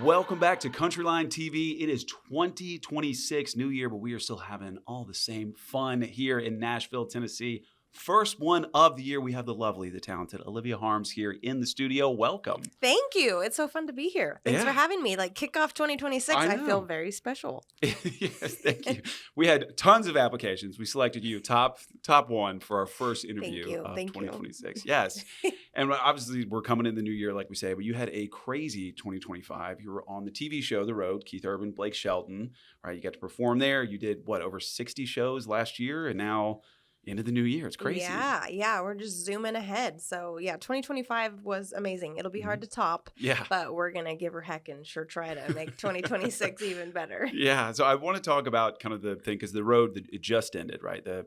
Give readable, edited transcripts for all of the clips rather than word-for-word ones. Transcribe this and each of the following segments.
Welcome back to CountryLine TV. It is 2026, new year, but we are still having all the same fun here in Nashville, Tennessee. First one of the year, we have the lovely, the talented Olivia Harms here in the studio. Welcome. Thank you. It's so fun to be here. Thanks for having me. Like, kick off 2026. I feel very special. Yes, thank you. We had tons of applications. We selected you top one for our first interview of 2026. Yes. And obviously, we're coming in the new year, like we say, but you had a crazy 2025. You were on the TV show The Road, Keith Urban, Blake Shelton, right? You got to perform there. You did, over 60 shows last year, and now into the new year. It's crazy. Yeah. We're just zooming ahead. So, 2025 was amazing. It'll be hard to top. Yeah. But we're going to give her heck and sure try to make 2026 even better. Yeah. So I want to talk about kind of the thing, because The Road, it just ended, right? The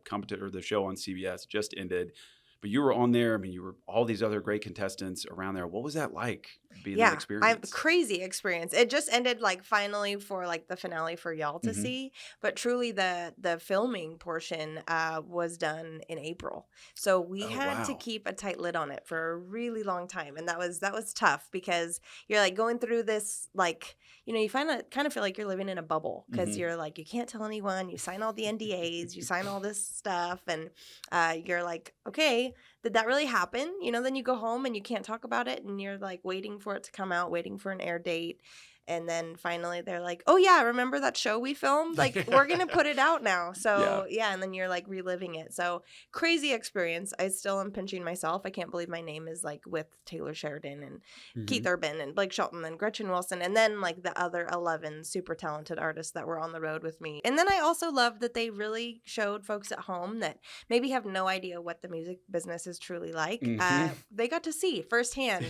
show on CBS just ended. But you were on there. I mean, you were all these other great contestants around there. What was that like, being that experience? Crazy experience. It just ended finally for the finale for y'all to see. But truly, the filming portion was done in April. So we had to keep a tight lid on it for a really long time, and that was tough, because you're going through this you kind of feel like you're living in a bubble, because you're you can't tell anyone. You sign all the NDAs, you sign all this stuff, and you're okay. Did that really happen? Then you go home and you can't talk about it, and you're waiting for it to come out, waiting for an air date. And then finally they're oh yeah, remember that show we filmed? We're going to put it out now. So and then you're reliving it. So crazy experience. I still am pinching myself. I can't believe my name is with Taylor Sheridan and Keith Urban and Blake Shelton and Gretchen Wilson. And then the other 11 super talented artists that were on the road with me. And then I also love that they really showed folks at home that maybe have no idea what the music business is truly like. They got to see firsthand.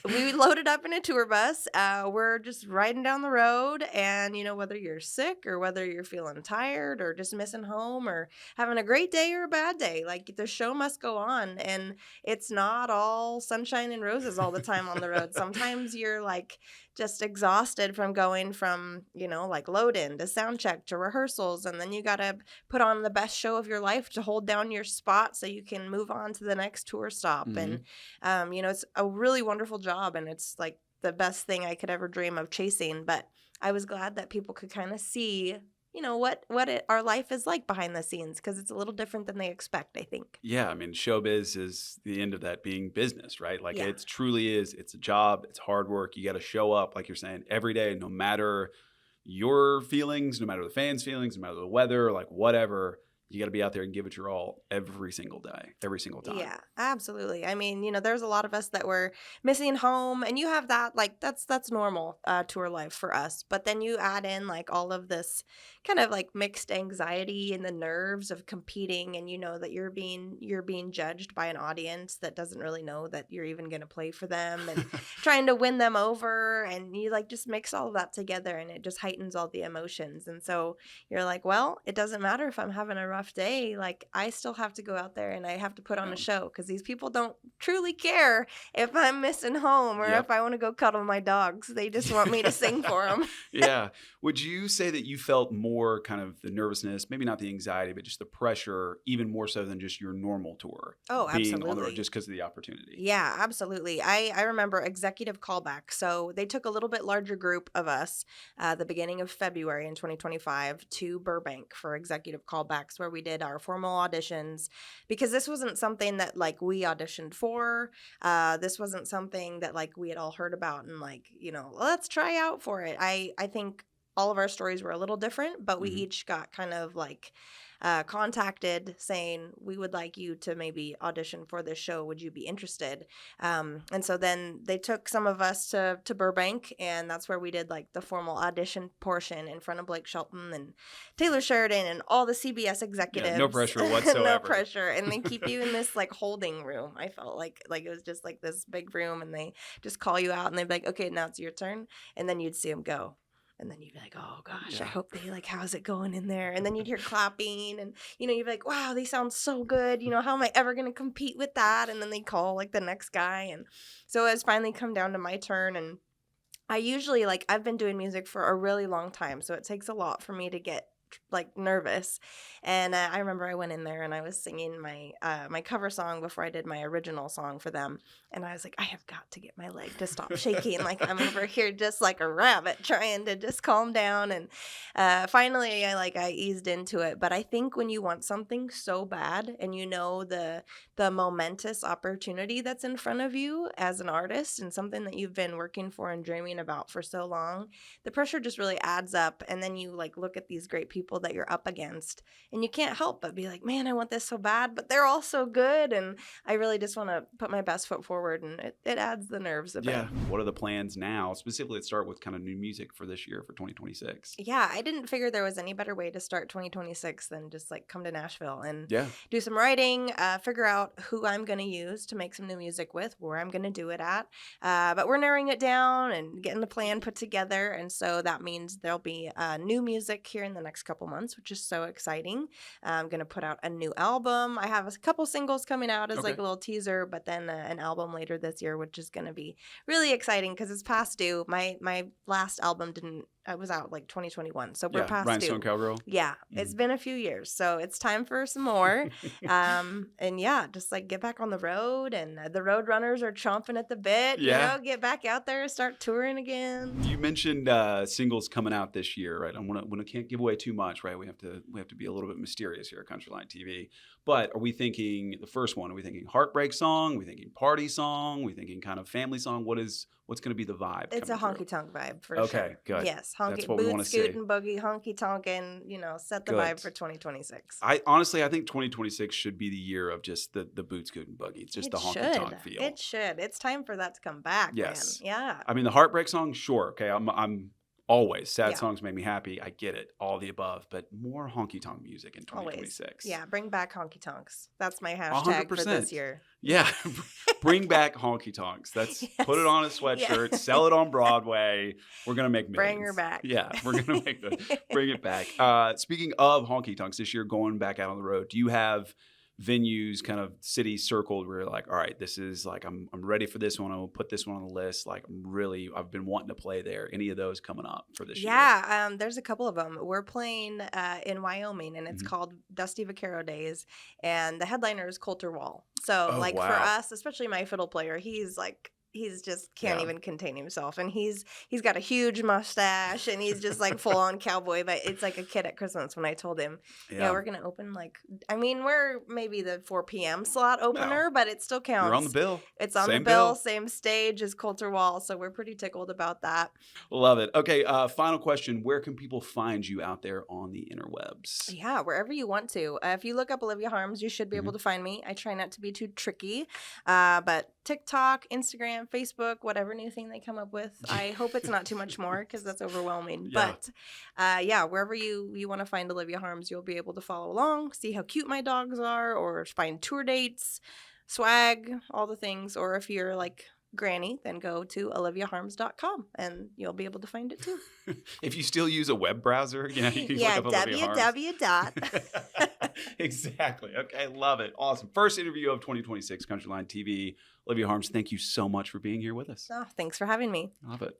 We loaded up in a tour bus. We're just riding down the road, and whether you're sick or whether you're feeling tired or just missing home or having a great day or a bad day, the show must go on. And it's not all sunshine and roses all the time on the road. Sometimes you're just exhausted from going from load in to sound check to rehearsals, and then you gotta put on the best show of your life to hold down your spot so you can move on to the next tour stop. And it's a really wonderful job, and it's the best thing I could ever dream of chasing. But I was glad that people could kind of see, what our life is like behind the scenes, because it's a little different than they expect, I think. Yeah, I mean, showbiz is the end of that being business, right? It truly is. It's a job. It's hard work. You got to show up, like you're saying, every day, no matter your feelings, no matter the fans' feelings, no matter the weather, whatever. You got to be out there and give it your all every single day, every single time. Yeah, absolutely. I mean, there's a lot of us that were missing home, and you have that, that's normal tour life for us. But then you add in all of this kind of mixed anxiety and the nerves of competing, and that you're being judged by an audience that doesn't really know that you're even going to play for them, and trying to win them over, and you just mix all of that together, and it just heightens all the emotions. And so you're well, it doesn't matter if I'm having a rough day. I still have to go out there and I have to put on a show, because these people don't truly care if I'm missing home or if I want to go cuddle my dogs. They just want me to sing for them. Yeah. Would you say that you felt more kind of the nervousness, maybe not the anxiety, but just the pressure, even more so than just your normal tour? Oh, being absolutely. On the road just because of the opportunity. Yeah, absolutely. I remember executive callback. So they took a little bit larger group of us the beginning of February in 2025 to Burbank for executive callbacks, where we did our formal auditions, because this wasn't something that we auditioned for. This wasn't something that we had all heard about and let's try out for it. I think all of our stories were a little different, but we each got kind of contacted saying, we would like you to maybe audition for this show. Would you be interested? And so then they took some of us to Burbank, and that's where we did the formal audition portion in front of Blake Shelton and Taylor Sheridan and all the CBS executives. Yeah, no pressure whatsoever. No pressure. And they keep you in this holding room. I felt like it was just this big room, and they just call you out and they'd be okay, now it's your turn. And then you'd see them go. And then you'd be oh gosh, I hope they how's it going in there? And then you'd hear clapping, and you'd be wow, they sound so good. How am I ever going to compete with that? And then they call the next guy. And so it's finally come down to my turn, and I usually I've been doing music for a really long time, so it takes a lot for me to get like nervous. And I remember I went in there and I was singing my my cover song before I did my original song for them. And I was like, I have got to get my leg to stop shaking. Like I'm over here just like a rabbit trying to just calm down. And finally I eased into it. But I think when you want something so bad and you know the momentous opportunity that's in front of you as an artist and something that you've been working for and dreaming about for so long, the pressure just really adds up. And then you like look at these great people that you're up against and you can't help but be like, man, I want this so bad, but they're all so good. And I really just want to put my best foot forward, and it adds the nerves a bit. Yeah. What are the plans now? Specifically, let's start with kind of new music for this year, for 2026. Yeah, I didn't figure there was any better way to start 2026 than just like come to Nashville and Yeah. do some writing, figure out who I'm going to use to make some new music with, where I'm going to do it at. But we're narrowing it down and getting the plan put together. And so that means there'll be new music here in the next couple months, which is so exciting. I'm going to put out a new album. I have a couple singles coming out as like a little teaser, but then an album later this year, which is going to be really exciting because it's past due. My last album was out like 2021, so we're past due. Rhinestone Cowgirl. Yeah, it's been a few years, so it's time for some more. And yeah, just like get back on the road, and the road runners are chomping at the bit. Yeah. You know, get back out there, start touring again. You mentioned singles coming out this year, right? I can't give away too much, right? We have to be a little bit mysterious here at CountryLine TV. But are we thinking the first one? Are we thinking heartbreak song? Are we thinking party song? Are we thinking kind of family song? What's going to be the vibe? It's a honky tonk vibe for sure. Okay, good. Yes, that's what we want to see. Boot, scoot, and boogie, honky tonkin'. Set the vibe for 2026. I think 2026 should be the year of just the boot, scoot, and boogie. It's just the honky tonk feel. It should. It's time for that to come back. Yes. Man. Yeah. I mean, the heartbreak song, sure. Okay, I'm always sad songs make me happy. I get it, all the above, but more honky tonk music in 2026. Always. Yeah, bring back honky tonks. That's my hashtag 100%. For this year. Yeah, bring back honky tonks. Put it on a sweatshirt, sell it on Broadway. We're gonna make millions. Bring her back. Yeah, we're gonna bring it back. Speaking of honky tonks, this year going back out on the road, do you have venues, kind of cities circled where you're like, all right, this is like I'm ready for this one. I'll put this one on the list. Like I've been wanting to play there. Any of those coming up for this year? Yeah, there's a couple of them. We're playing in Wyoming, and it's called Dusty Vaquero Days, and the headliner is Coulter Wall. So for us, especially my fiddle player, he's just can't even contain himself, and he's got a huge mustache, and he's just like full on cowboy. But it's like a kid at Christmas when I told him, we're gonna open we're maybe the 4 p.m. slot opener, but it still counts. You're on the bill. It's on the bill, same stage as Coulter Wall, so we're pretty tickled about that. Love it. Okay, final question: where can people find you out there on the interwebs? Yeah, wherever you want to. If you look up Olivia Harms, you should be able to find me. I try not to be too tricky, but TikTok, Instagram, Facebook, whatever new thing they come up with. I hope it's not too much more because that's overwhelming. Yeah. But wherever you want to find Olivia Harms, you'll be able to follow along, see how cute my dogs are, or find tour dates, swag, all the things. Or if you're like Granny, then go to oliviaharms.com and you'll be able to find it too. If you still use a web browser, you can look up Olivia Harms. Exactly. Okay, love it. Awesome. First interview of 2026 CountryLine TV. Olivia Harms, thank you so much for being here with us. Oh, thanks for having me. Love it.